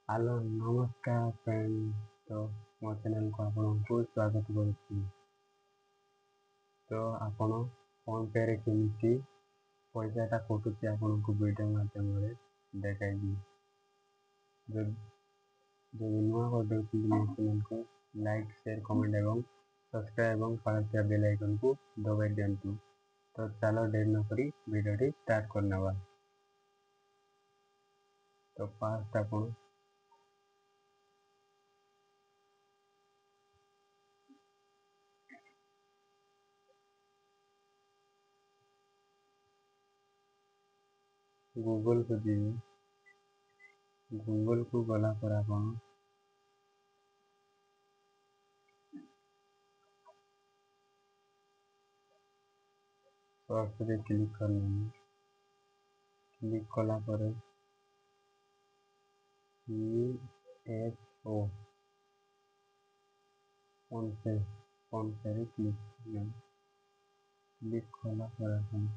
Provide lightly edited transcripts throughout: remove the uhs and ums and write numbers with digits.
Hello नमस्कार friend. तो मो चैनल को आपको स्वागत करुच्ची। तो आपण फोन पे रे केमिति पैसाटा कटुची आपको वीडियो माध्यम देखाइबी। जो नुआ करदे मो चैनल को लाइक शेयर कमेंट एवं सब्सक्राइब एवं पाखा बेल आइकन को दबाई दिंतु। तो चलो देर न करी वीडियो स्टार्ट करना। तो फास्ट आपण गूगल को जीवे। गूगल को गला पर आपण सर्च रे क्लिक करना। क्लिक कला पर USO फोन पे रे क्लिक करना। क्लिक कला पर आपण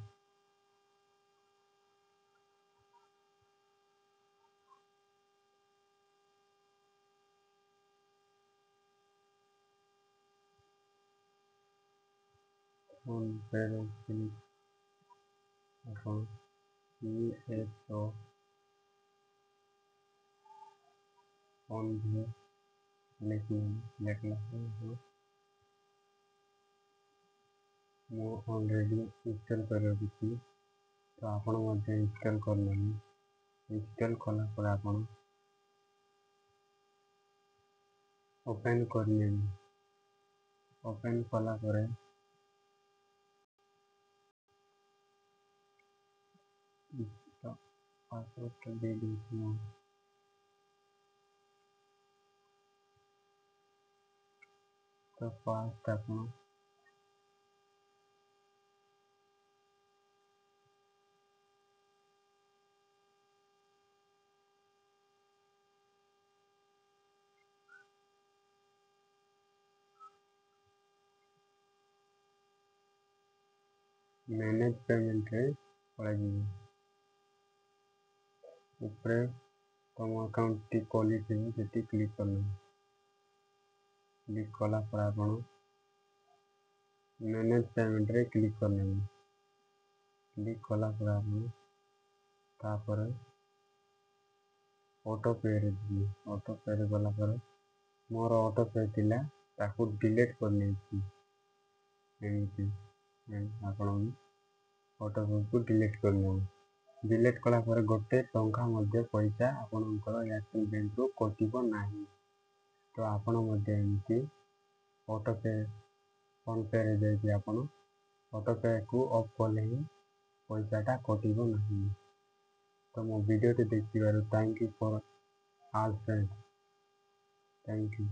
फोन पे रे क्लिक आपण USO फोन पे लिखला मो ऑलरेडी इंस्टॉल कर रखी। तो आपण मध्ये इंस्टॉल करना। इंस्टॉल कला पर आपण ओपन करने। ओपन कला पर पासवर्ड दे देना। तो फास्ट आपण मैनेज पेमेंट रे पड़ी ऊपर तुम अकाउंट टी क्वालिटी से क्लिक करना। क्लिक कला पर आपण मैनेज पेमेंट रे क्लिक करना। क्लिक कला पर आपण तापर ऑटो पे रे जी ऑटो पे रे गला पर मोर ऑटो पे थिला ताकू डिलीट करने छी। एमिति आपण ऑटो पे को डिलीट करना। डिलीट कला पर गोटे टंका मध्ये पैसा आपनकर एयरटेल बैंक रो कटिबो नाही। तो आपण मध्ये एमिति ऑटो पे फोन पे रे जाई आपण ऑटो पे को ऑफ कले ही पैसाटा कटिबो नाही। तो मो वीडियो देखिबार thank you for all friends. Thank you.